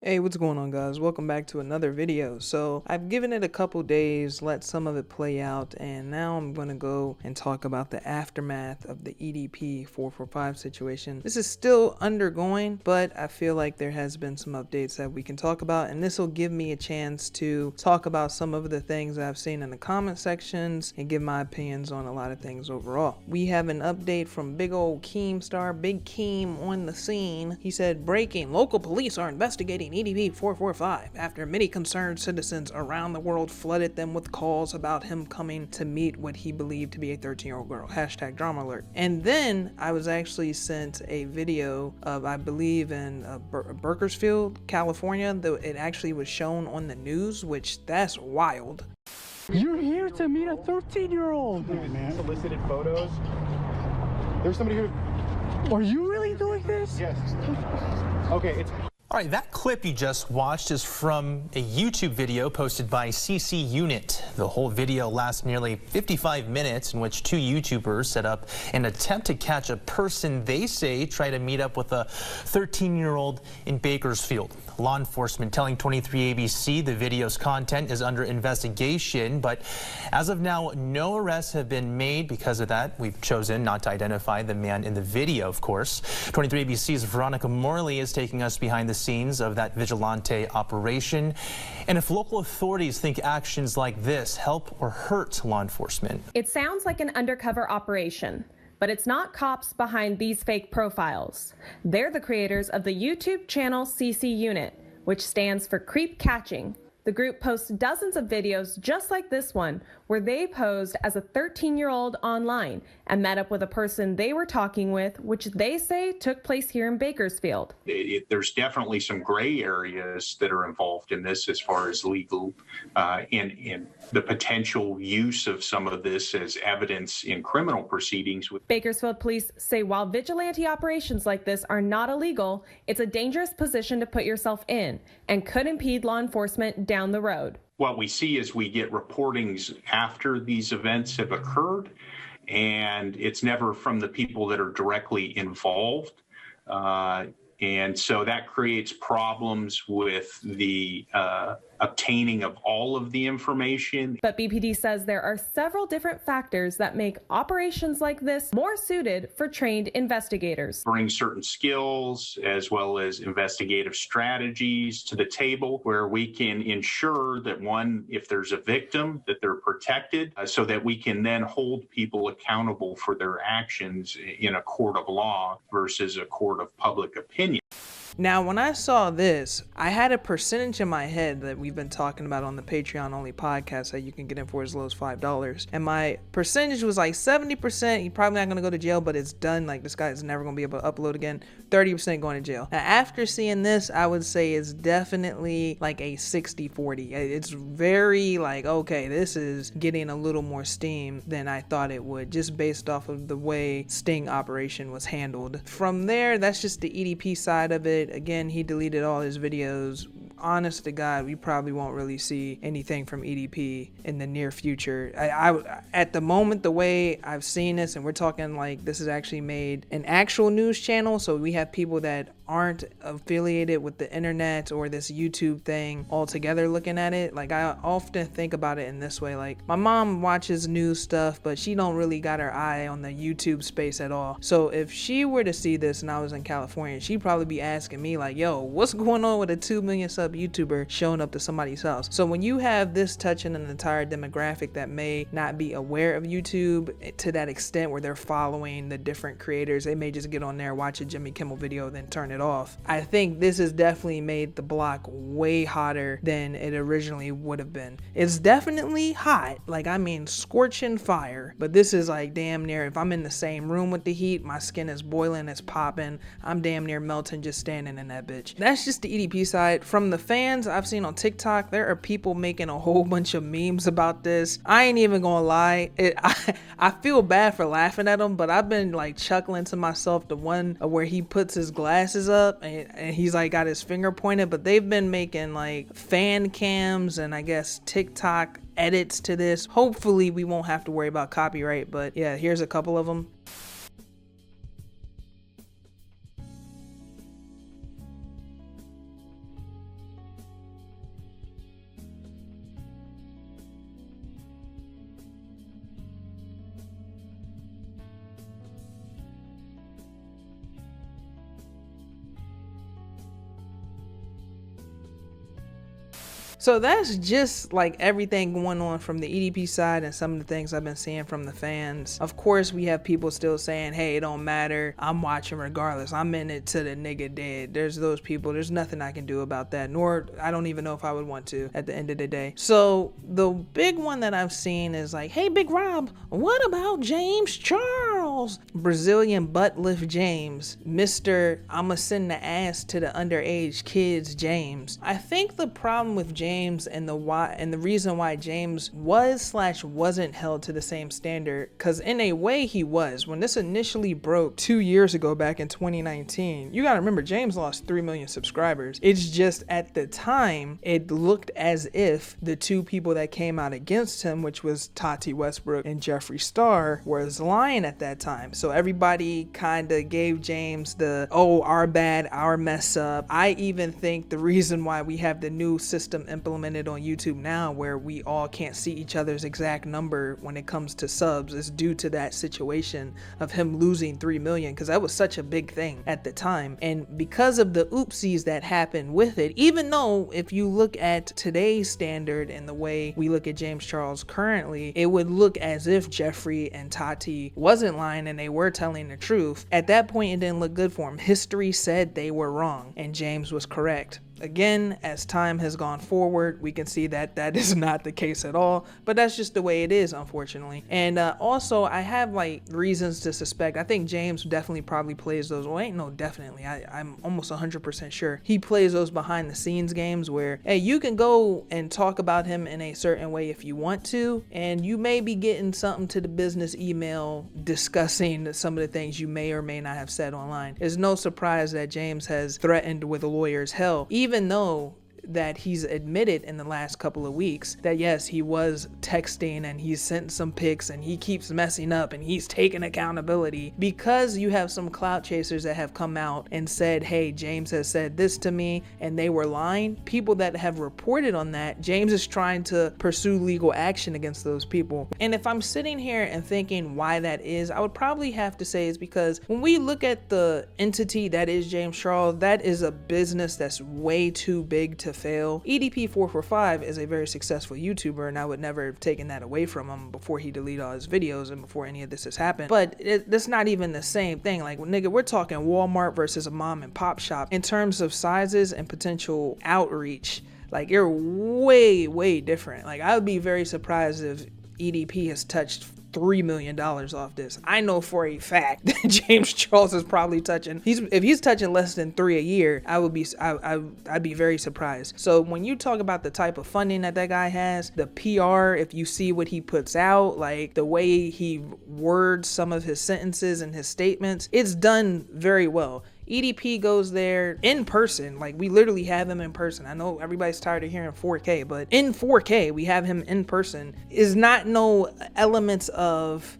Hey, what's going on, guys? Welcome back to another video. So I've given it a couple days, let some of it play out, and now I'm going to go and talk about the aftermath of the EDP445 situation. This is still undergoing, but I feel like there has been some updates that we can talk about, and this will give me a chance to talk about some of the things I've seen in the comment sections and give my opinions on a lot of things overall. We have an update from big old Keemstar, Big Keem on the scene. He said, breaking, local police are investigating EDP445 after many concerned citizens around the world flooded them with calls about him coming to meet what he believed to be a 13-year-old girl. Hashtag drama alert. And then I was actually sent a video of, I believe in Bakersfield, California, though it actually was shown on the news, which that's wild. You're here to meet a 13-year-old. Man. Solicited photos. There's somebody here. Are you really doing this? Yes. Okay, it's... All right, that clip you just watched is from a YouTube video posted by CC Unit. The whole video lasts nearly 55 minutes, in which two YouTubers set up an attempt to catch a person they say tried to meet up with a 13-year-old in Bakersfield. Law enforcement telling 23ABC the video's content is under investigation, but as of now, no arrests have been made. Because of that, we've chosen not to identify the man in the video, of course. 23ABC's Veronica Morley is taking us behind the scenes of that vigilante operation. And if local authorities think actions like this help or hurt law enforcement. It sounds like an undercover operation, but it's not cops behind these fake profiles. They're the creators of the YouTube channel CC Unit, which stands for Creep Catching. The group posts dozens of videos just like this one, where they posed as a 13-year-old online and met up with a person they were talking with, which they say took place here in Bakersfield. There's definitely some gray areas that are involved in this as far as legal and the potential use of some of this as evidence in criminal proceedings. Bakersfield police say while vigilante operations like this are not illegal, it's a dangerous position to put yourself in and could impede law enforcement down the road. What we see is we get reportings after these events have occurred, and it's never from the people that are directly involved. And so that creates problems with the obtaining of all of the information. But BPD says there are several different factors that make operations like this more suited for trained investigators. Bring certain skills as well as investigative strategies to the table where we can ensure that, one, if there's a victim, that they're protected so that we can then hold people accountable for their actions in a court of law versus a court of public opinion. Now, when I saw this, I had a percentage in my head that we've been talking about on the Patreon only podcast that you can get in for as low as $5. And my percentage was like 70%. You're probably not going to go to jail, but it's done. Like, this guy is never going to be able to upload again. 30% going to jail. Now, after seeing this, I would say it's definitely like a 60-40. It's very like, okay, this is getting a little more steam than I thought it would, just based off of the way Sting operation was handled. From there, that's just the EDP side of it. Again, he deleted all his videos. Honest to God, we probably won't really see anything from EDP in the near future. At the moment, the way I've seen this, and we're talking like this is actually made an actual news channel, so we have people that aren't affiliated with the internet or this YouTube thing altogether looking at it. Like, I often think about it in this way, like my mom watches news stuff, but she don't really got her eye on the YouTube space at all. So if she were to see this and I was in California, she'd probably be asking me like, yo, what's going on with a 2 million sub YouTuber showing up to somebody's house? So when you have this touching an entire demographic that may not be aware of YouTube to that extent where they're following the different creators, they may just get on there, watch a Jimmy Kimmel video, then turn it off. I think this has definitely made the block way hotter than it originally would have been. It's definitely hot, like I mean scorching fire, but this is like damn near, if I'm in the same room with the heat, my skin is boiling, it's popping, I'm damn near melting just standing in that bitch. That's just the EDP side. From the fans I've seen on TikTok, there are people making a whole bunch of memes about this. I ain't even gonna lie, I feel bad for laughing at them, but I've been like chuckling to myself. The one where he puts his glasses up and he's like got his finger pointed, but they've been making like fan cams and I guess TikTok edits to this. Hopefully we won't have to worry about copyright, but yeah, here's a couple of them. So that's just like everything going on from the EDP side and some of the things I've been seeing from the fans. Of course, we have people still saying, hey, it don't matter, I'm watching regardless, I'm in it to the nigga dead. There's those people, there's nothing I can do about that, nor I don't even know if I would want to at the end of the day. So the big one that I've seen is like, hey, Big Rob, what about James Charles? Brazilian butt lift James, Mr. I'ma send the ass to the underage kids James. I think the problem with James and the reason why James wasn't held to the same standard, because in a way he was. When this initially broke 2 years ago back in 2019, you gotta remember James lost 3 million subscribers. It's just at the time it looked as if the two people that came out against him, which was Tati Westbrook and Jeffree Star, was lying at that time. So everybody kind of gave James the, oh, our bad, our mess up. I even think the reason why we have the new system implemented on YouTube now where we all can't see each other's exact number when it comes to subs is due to that situation of him losing 3 million, because that was such a big thing at the time. And because of the oopsies that happened with it, even though if you look at today's standard and the way we look at James Charles currently, it would look as if Jeffree and Tati wasn't lying and they were telling the truth. At that point, it didn't look good for him. History said they were wrong and James was correct. Again, as time has gone forward, we can see that that is not the case at all, but that's just the way it is, unfortunately. And also, I have like reasons to suspect, I think James definitely probably plays those, well, ain't no definitely, I'm almost 100% sure he plays those behind the scenes games where, hey, you can go and talk about him in a certain way if you want to, and you may be getting something to the business email discussing some of the things you may or may not have said online. It's no surprise that James has threatened with lawyers' hell, even though that he's admitted in the last couple of weeks that yes, he was texting and he's sent some pics and he keeps messing up and he's taking accountability. Because you have some clout chasers that have come out and said, hey, James has said this to me, and they were lying, people that have reported on that, James is trying to pursue legal action against those people. And if I'm sitting here and thinking why that is, I would probably have to say is because when we look at the entity that is James Charles, that is a business that's way too big to fail. EDP445 is a very successful YouTuber, and I would never have taken that away from him before he deleted all his videos and before any of this has happened. But that's not even the same thing. Like, nigga, we're talking Walmart versus a mom and pop shop in terms of sizes and potential outreach. Like, you're way different. Like, I would be very surprised if EDP has touched $3 million off this. I know for a fact that James Charles is probably touching, if he's touching less than 3 a year, I'd be very surprised. So when you talk about the type of funding that guy has, the PR, if you see what he puts out, like the way he words some of his sentences and his statements, it's done very well. EDP goes there in person, like we literally have him in person. I know everybody's tired of hearing 4K, but in 4K, we have him in person. Is not no elements of,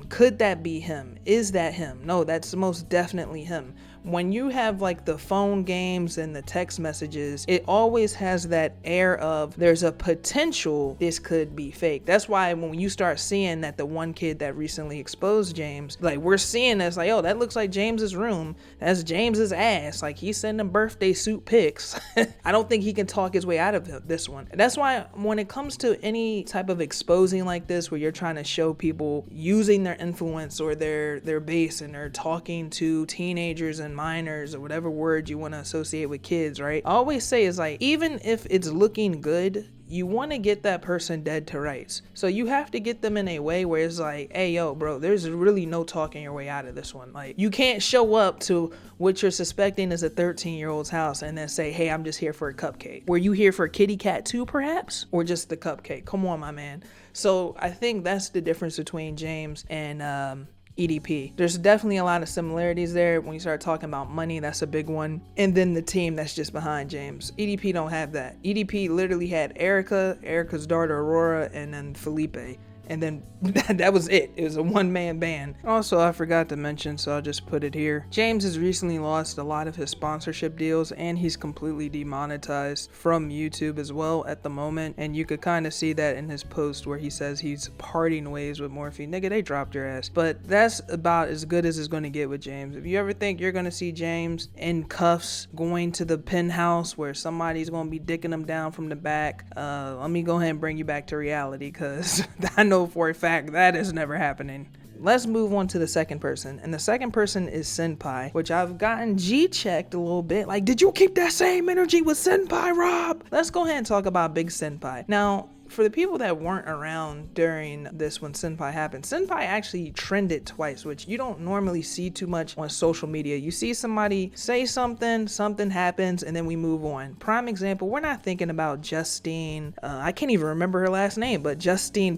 could that be him? Is that him? No, that's most definitely him. When you have like the phone games and the text messages, it always has that air of there's a potential this could be fake. That's why when you start seeing that the one kid that recently exposed James, like we're seeing this like, oh, that looks like James's room. That's James's ass. Like he's sending birthday suit pics. I don't think he can talk his way out of this one. And that's why when it comes to any type of exposing like this, where you're trying to show people using their influence or their base and they're talking to teenagers and minors or whatever word you want to associate with kids, right? I always say is like, even if it's looking good, you want to get that person dead to rights. So you have to get them in a way where it's like, hey, yo, bro, there's really no talking your way out of this one. Like, you can't show up to what you're suspecting is a 13-year-old's house and then say, hey, I'm just here for a cupcake. Were you here for kitty cat too, perhaps? Or just the cupcake? Come on, my man. So I think that's the difference between James and EDP. There's definitely a lot of similarities there. When you start talking about money, that's a big one. And then the team that's just behind James. EDP don't have that. EDP literally had Erica's daughter Aurora, and then Felipe. and then that was it. It was a one-man band. Also, I forgot to mention, so I'll just put it here. James has recently lost a lot of his sponsorship deals, and he's completely demonetized from YouTube as well at the moment, and you could kind of see that in his post where he says he's parting ways with Morphe. Nigga, they dropped your ass. But that's about as good as it's going to get with James. If you ever think you're going to see James in cuffs going to the penthouse where somebody's going to be dicking him down from the back, let me go ahead and bring you back to reality, because I know for a fact that is never happening. Let's move on to the second person, and the second person is Cinnpie, which I've gotten G-checked a little bit. Like, did you keep that same energy with Cinnpie, Rob? Let's go ahead and talk about Big Cinnpie. Now, for the people that weren't around during this when Cinnpie happened, Cinnpie actually trended twice, which you don't normally see too much on social media. You see somebody say something, something happens, and then we move on. Prime example, we're not thinking about Justine, I can't even remember her last name, but Justine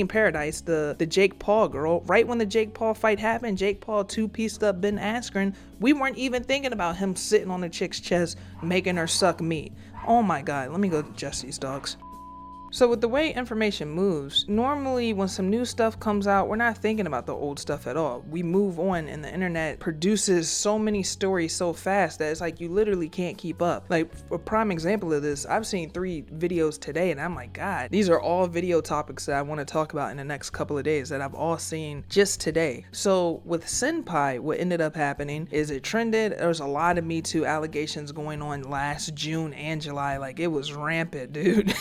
Paradise, the Jake Paul girl. Right when the Jake Paul fight happened, Jake Paul two-pieced up Ben Askren. We weren't even thinking about him sitting on a chick's chest, making her suck meat. Oh my God, let me go to Jesse's dogs. So with the way information moves, normally when some new stuff comes out, we're not thinking about the old stuff at all. We move on, and the internet produces so many stories so fast that it's like you literally can't keep up. Like, a prime example of this, I've seen 3 videos today, and I'm like, God, these are all video topics that I want to talk about in the next couple of days that I've all seen just today. So with Cinnpie, what ended up happening is it trended. There was a lot of Me Too allegations going on last June and July. Like, it was rampant, dude.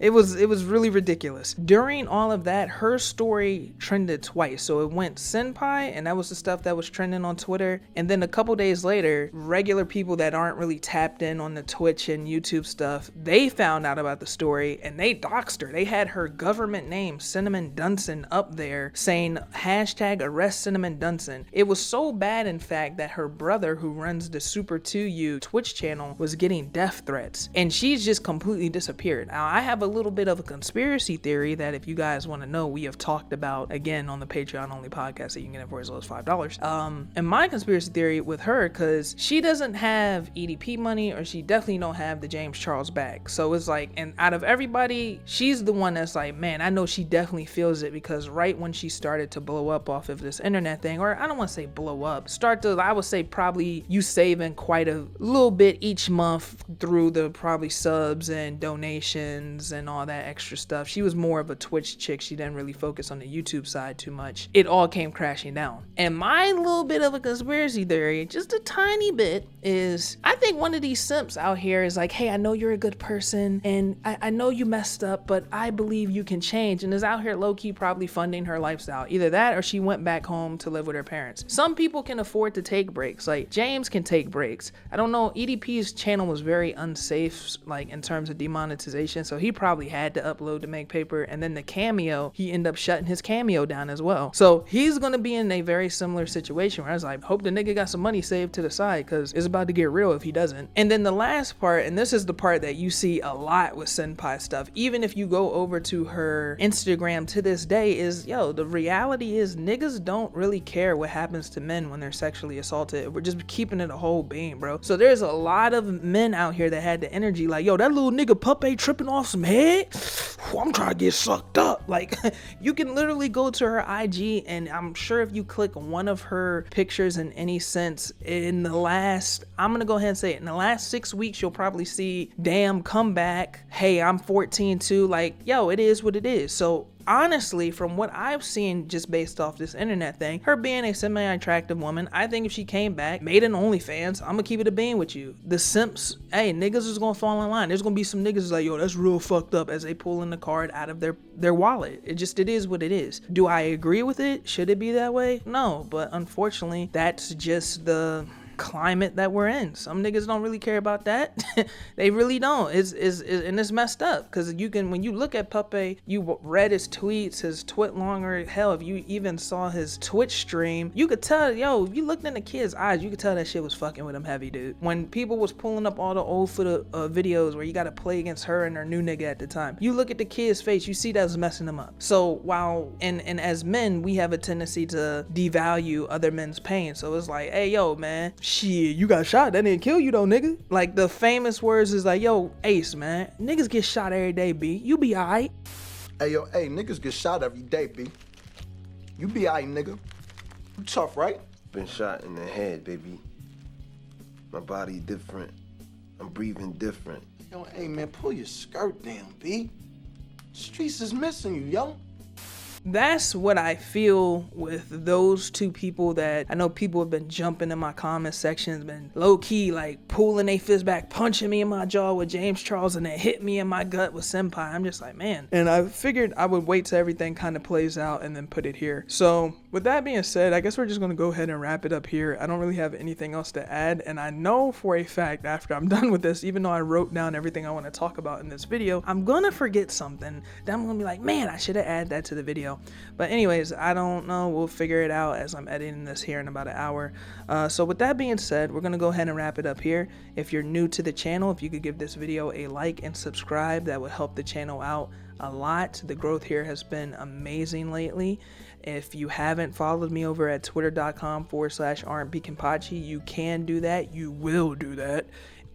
It was really ridiculous. During all of that, her story trended twice. So it went Cinnpie, and that was the stuff that was trending on Twitter. And then a couple days later, regular people that aren't really tapped in on the Twitch and YouTube stuff, they found out about the story and they doxed her. They had her government name, Cinnamon Dunson, up there saying #arrest Cinnamon Dunson. It was so bad, in fact, that her brother, who runs the Super 2U Twitch channel, was getting death threats, and she's just completely disappeared. Now, I have a little bit of a conspiracy theory that, if you guys want to know, we have talked about again on the Patreon only podcast that you can get it for as low as $5. And my conspiracy theory with her, because she doesn't have EDP money, or she definitely don't have the James Charles bag. So it's like, and out of everybody, she's the one that's like, man, I know she definitely feels it, because right when she started to blow up off of this internet thing, or I don't want to say blow up, I would say probably you saving quite a little bit each month through the probably subs and donations and all that extra stuff. She was more of a Twitch chick. She didn't really focus on the YouTube side too much. It all came crashing down. And my little bit of a conspiracy theory, just a tiny bit, is I think one of these simps out here is like, hey, I know you're a good person, and I know you messed up, but I believe you can change, and is out here low-key probably funding her lifestyle. Either that, or she went back home to live with her parents. Some people can afford to take breaks. Like, James can take breaks. I don't know, EDP's channel was very unsafe, like, in terms of demonetization, so he probably had to upload to make paper. And then the Cameo, he ended up shutting his Cameo down as well. So he's gonna be in a very similar situation where I was like, hope the nigga got some money saved to the side, because it's about to get real if he doesn't. And then the last part, and this is the part that you see a lot with Cinnpie stuff, even if you go over to her Instagram to this day, is, yo, the reality is niggas don't really care what happens to men when they're sexually assaulted. We're just keeping it a whole beam, bro. So there's a lot of men out here that had the energy like, yo, that little nigga Papi tripping off some head, I'm trying to get sucked up. Like, you can literally go to her IG, and I'm sure if you click one of her pictures in any sense, in the last, I'm gonna go ahead and say it, in the last 6 weeks, you'll probably see, damn, come back, hey, I'm 14 too. Like, yo, it is what it is. So honestly, from what I've seen, just based off this internet thing, her being a semi-attractive woman, I think if she came back, made an OnlyFans, I'm gonna keep it a bean with you. The simps, hey, niggas is gonna fall in line. There's gonna be some niggas like, yo, that's real fucked up, as they pulling the card out of their wallet. It is what it is. Do I agree with it? Should it be that way? No, but unfortunately, that's just the climate that we're in. Some niggas don't really care about that. They really don't. And it's messed up, because you can, when you look at Papi, you read his tweets, his twit longer, hell, if you even saw his Twitch stream, you could tell, yo, if you looked in the kid's eyes, you could tell that shit was fucking with him heavy, dude. When people was pulling up all the old videos where you gotta play against her and her new nigga at the time, you look at the kid's face, you see that was messing him up. So while, and as men, we have a tendency to devalue other men's pain. So it's like, hey, yo, man, shit, you got shot, that didn't kill you though, nigga. Like, the famous words is like, yo, Ace, man, niggas get shot every day, B, you be alright. Hey, yo, hey, niggas get shot every day, B. You be aight, nigga. You tough, right? Been shot in the head, baby. My body different. I'm breathing different. Yo, hey, man, pull your skirt down, B. Streets is missing you, yo. That's what I feel with those two people that I know people have been jumping in my comment sections, been low-key like pulling their fist back, punching me in my jaw with James Charles, and then hit me in my gut with Cinnpie. I'm just like, man. And I figured I would wait till everything kind of plays out and then put it here. So with that being said, I guess we're just going to go ahead and wrap it up here. I don't really have anything else to add. And I know for a fact after I'm done with this, even though I wrote down everything I want to talk about in this video, I'm going to forget something. Then I'm going to be like, man, I should have added that to the video. But anyways, I don't know. We'll figure it out as I'm editing this here in about an hour. So with that being said, we're going to go ahead and wrap it up here. If you're new to the channel, if you could give this video a like and subscribe, that would help the channel out a lot. The growth here has been amazing lately. If you haven't followed me over at twitter.com/rnbkinpachi, you can do that. You will do that.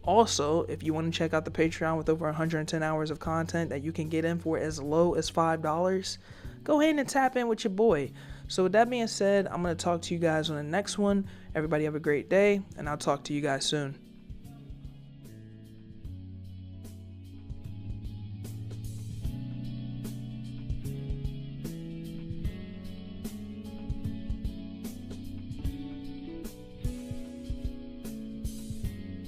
Also, if you want to check out the Patreon with over 110 hours of content that you can get in for as low as $5, go ahead and tap in with your boy. So with that being said, I'm going to talk to you guys on the next one. Everybody have a great day, and I'll talk to you guys soon.